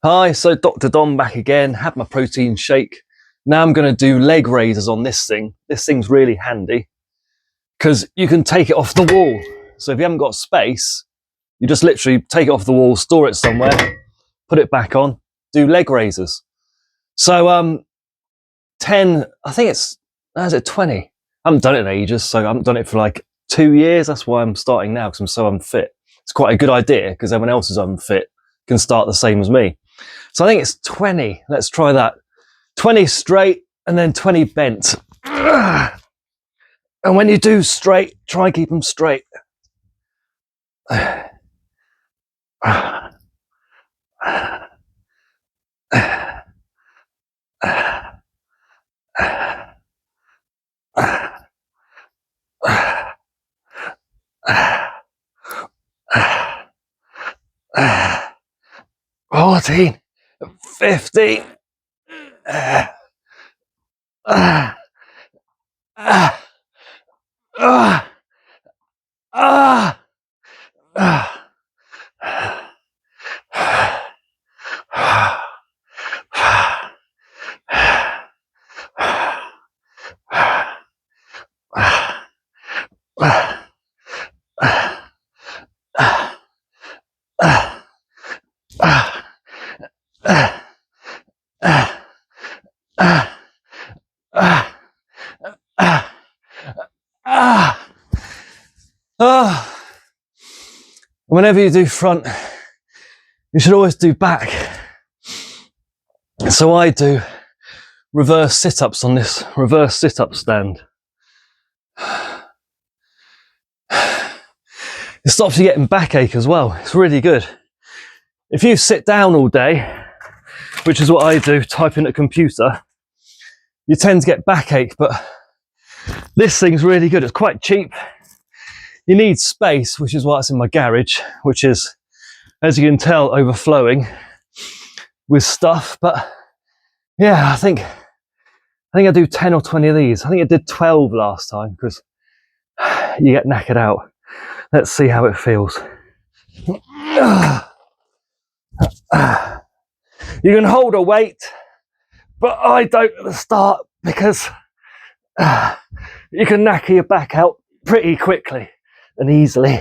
Hi, so Dr. Dom back again, had my protein shake. Now I'm going to do leg raises on this thing. This thing's really handy because you can take it off the wall. So if you haven't got space, you just literally take it off the wall, store it somewhere, put it back on, do leg raises. So 10, I think is it 20? I haven't done it in ages, so I haven't done it for like 2 years. That's why I'm starting now, because I'm so unfit. It's quite a good idea because everyone else is unfit can start the same as me. So I think it's 20. Let's try that. 20 straight and then 20 bent. And when you do straight, try and keep them straight. Fourteen, 15. Whenever you do front, you should always do back. So I do reverse sit-ups on this reverse sit-up stand. It stops you getting backache as well. It's really good. If you sit down all day, which is what I do, typing at a computer, you tend to get backache, but this thing's really good. It's quite cheap. You need space, which is why it's in my garage, which is, as you can tell, overflowing with stuff. But yeah, I think I do 10 or 20 of these. I think I did 12 last time because you get knackered out. Let's see how it feels. You can hold a weight, but I don't at the start because you can knacker your back out pretty quickly and easily.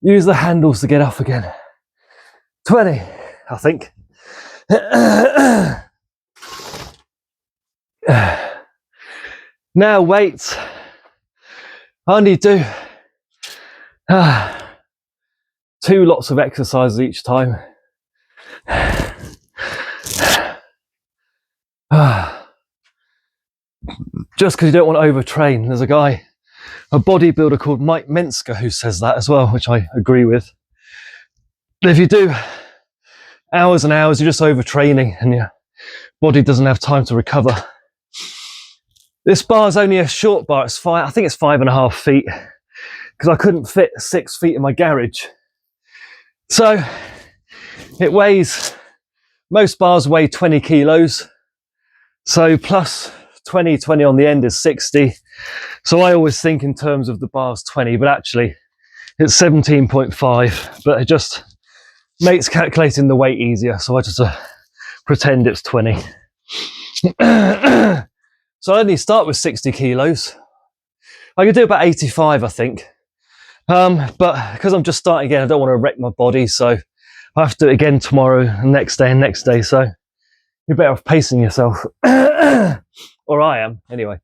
Use the handles to get off again. 20, I think. Now weights. I only do 2 lots of exercises each time. Just because you don't want to overtrain. There's a guy, a bodybuilder called Mike Mensker, who says that as well, which I agree with. But if you do hours and hours, you're just overtraining and your body doesn't have time to recover. This bar is only a short bar. It's I think it's 5.5 feet because I couldn't fit 6 feet in my garage. So it weighs, most bars weigh 20 kilos. So plus 20 on the end is 60. So I always think in terms of the bars 20, but actually it's 17.5, but it just makes calculating the weight easier. So I just pretend it's 20. So I only start with 60 kilos. I could do about 85, I think. But because I'm just starting again, I don't want to wreck my body. So I have to do it again tomorrow and next day and next day. So you're better off pacing yourself. Or I am, anyway.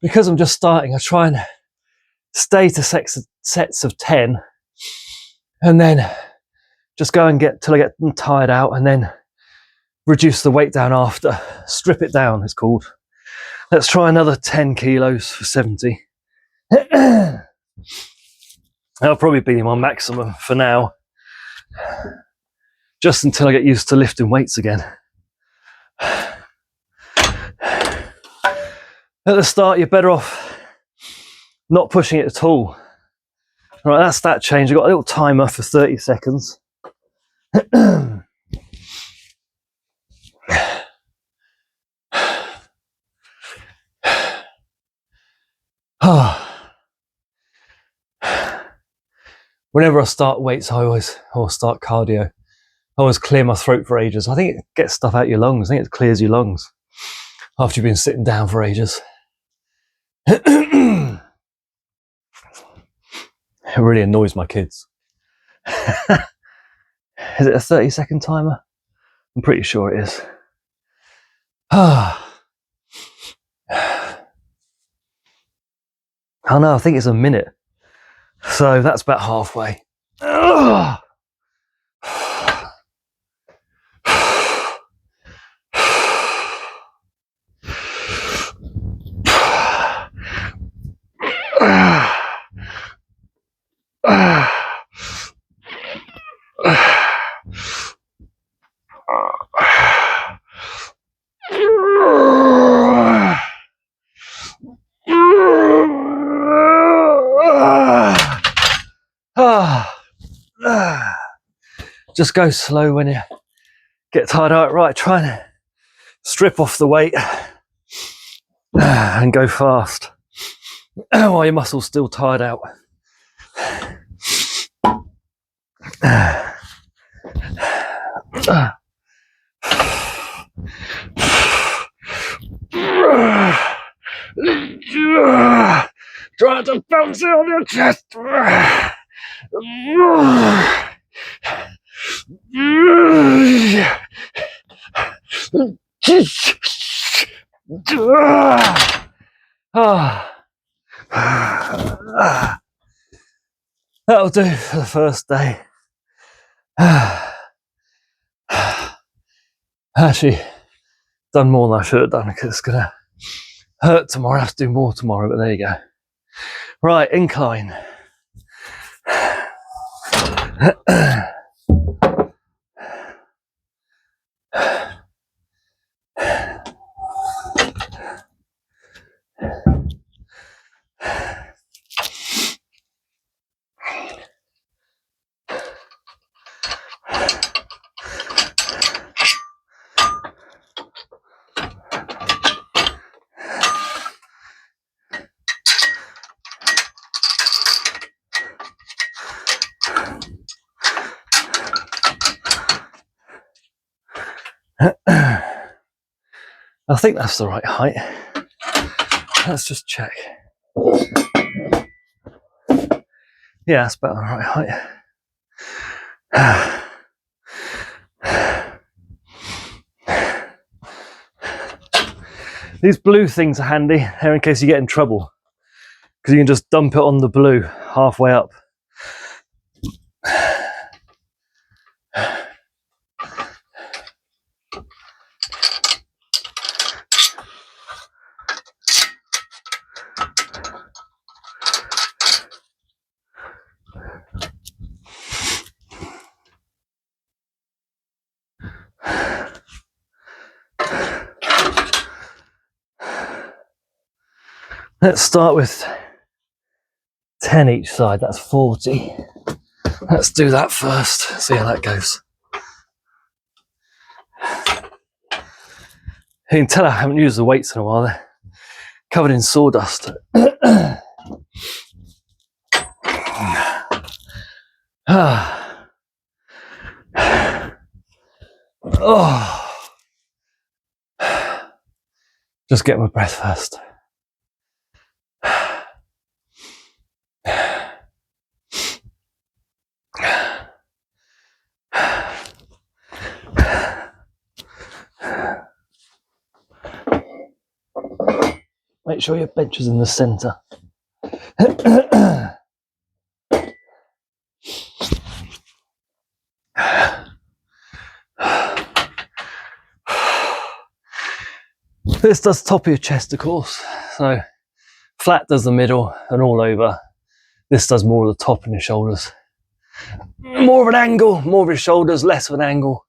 Because I'm just starting, I try and stay to sets of 10 and then just go and get till I get tired out and then reduce the weight down after. Strip it down, it's called. Let's try another 10 kilos for 70. That'll probably be my maximum for now, just until I get used to lifting weights again. At the start, you're better off not pushing it at all. Right, that's that change. I've got a little timer for 30 seconds. Whenever I start weights, or start cardio, I always clear my throat for ages. I think it gets stuff out your lungs. I think it clears your lungs after you've been sitting down for ages. It really annoys my kids. Is it a 30-second timer? I'm pretty sure it is. Oh no, I think it's a minute. So that's about halfway. Just go slow when you get tired out. Right, try and strip off the weight and go fast while your muscles still tired out. Try to bounce it on your chest. That'll do for the first day. Actually, done more than I should have done because it's gonna hurt tomorrow. I have to do more tomorrow, but there you go. Right, incline. I think that's the right height. Let's just check. Yeah, that's about the right height. These blue things are handy. They're in case you get in trouble, because you can just dump it on the blue halfway up. Let's start with 10 each side, that's 40. Let's do that first, see how that goes. You can tell I haven't used the weights in a while, they're covered in sawdust. Oh. Just get my breath first. Make sure your bench is in the centre. This does top of your chest, of course. So flat does the middle and all over. This does more of the top and your shoulders. More of an angle, more of your shoulders, less of an angle.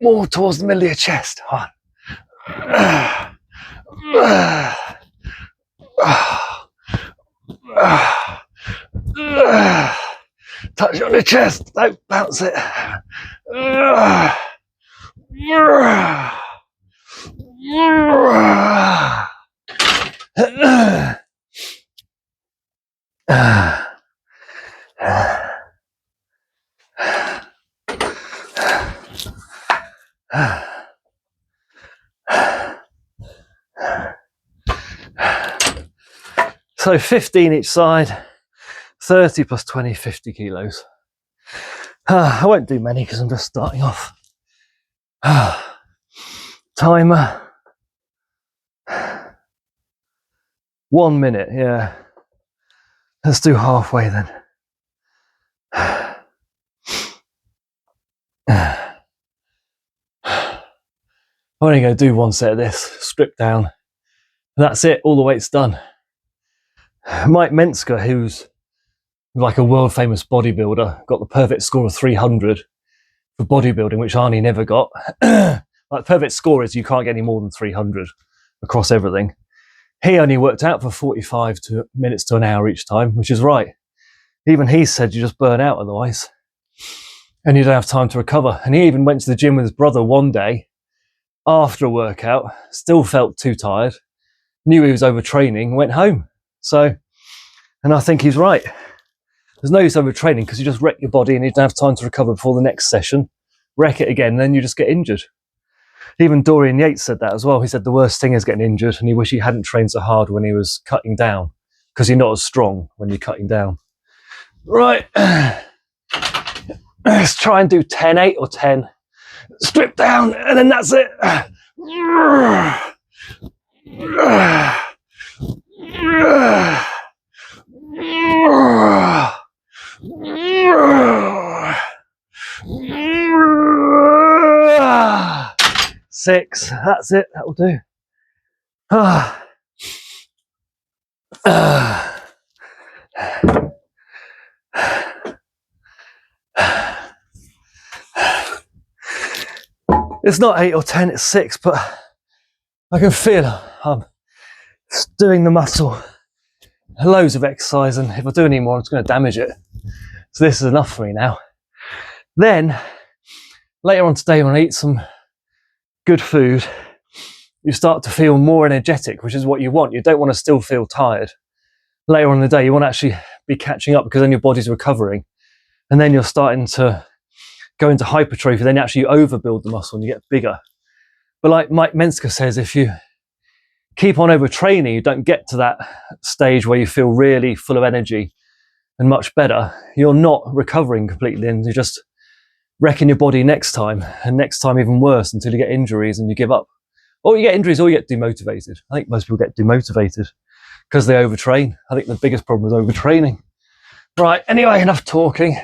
More towards the middle of your chest. Touch it on your chest, don't bounce it. So 15 each side, 30 plus 20, 50 kilos. I won't do many because I'm just starting off. Timer. 1 minute, yeah. Let's do halfway then. I'm only going to do one set of this, strip down. And that's it, all the weight's done. Mike Menska, who's like a world famous bodybuilder, got the perfect score of 300 for bodybuilding, which Arnie never got. Like, perfect score is you can't get any more than 300 across everything. He only worked out for 45 minutes to an hour each time, which is right. Even he said you just burn out otherwise, and you don't have time to recover. And he even went to the gym with his brother one day after a workout, still felt too tired, knew he was overtraining, went home. So, and I think he's right. There's no use overtraining because you just wreck your body and you don't have time to recover before the next session. Wreck it again, then you just get injured. Even Dorian Yates said that as well. He said the worst thing is getting injured, and he wished he hadn't trained so hard when he was cutting down, because you're not as strong when you're cutting down. Right, let's try and do 10, 8 or 10. Strip down, and then that's it. 6, that's it, that'll do. It's not 8 or 10, it's 6, but I can feel I'm doing the muscle. Loads of exercise, and if I do any more, I'm just going to damage it. So this is enough for me now. Then, later on today, when I eat some good food, you start to feel more energetic, which is what you want. You don't want to still feel tired. Later on in the day, you want to actually be catching up, because then your body's recovering. And then you're starting to go into hypertrophy, then actually you overbuild the muscle and you get bigger. But like Mike Menska says, if you keep on overtraining, you don't get to that stage where you feel really full of energy and much better. You're not recovering completely, and you're just wrecking your body next time, and next time even worse, until you get injuries and you give up. Or you get injuries, or you get demotivated. I think most people get demotivated because they overtrain. I think the biggest problem is overtraining. Right, anyway, enough talking.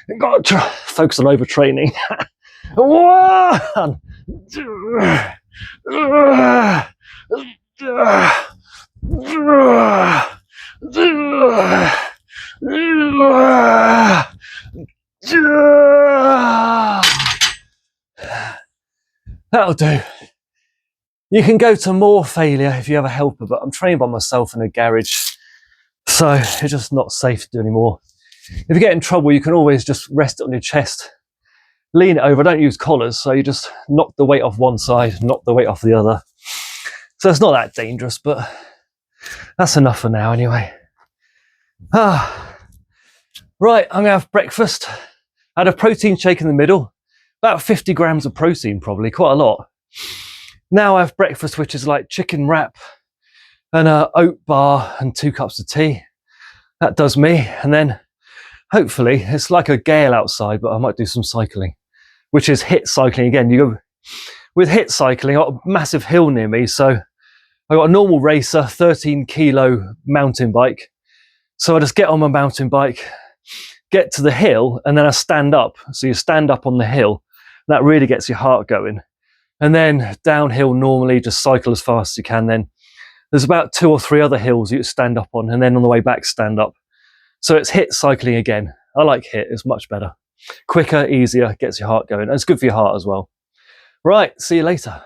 I've got to focus on overtraining. 1, 2. That'll do. You can go to more failure if you have a helper, but I'm training by myself in a garage, so it's just not safe to do anymore. If you get in trouble, you can always just rest it on your chest, lean it over. I don't use collars, so you just knock the weight off one side, knock the weight off the other. So it's not that dangerous, but that's enough for now anyway. Right, I'm gonna have breakfast. I had a protein shake in the middle, about 50 grams of protein, probably, quite a lot. Now I have breakfast, which is like chicken wrap and an oat bar and 2 cups of tea. That does me. And then hopefully, it's like a gale outside, but I might do some cycling, which is HIIT cycling again. You go with HIIT cycling, I've got a massive hill near me, so I got a normal racer, 13 kilo mountain bike. So I just get on my mountain bike, get to the hill, and then I stand up. So you stand up on the hill. That really gets your heart going. And then downhill, normally just cycle as fast as you can. Then there's about 2 or 3 other hills you stand up on, and then on the way back, stand up. So it's HIIT cycling again. I like HIIT, it's much better. Quicker, easier, gets your heart going. And it's good for your heart as well. Right, see you later.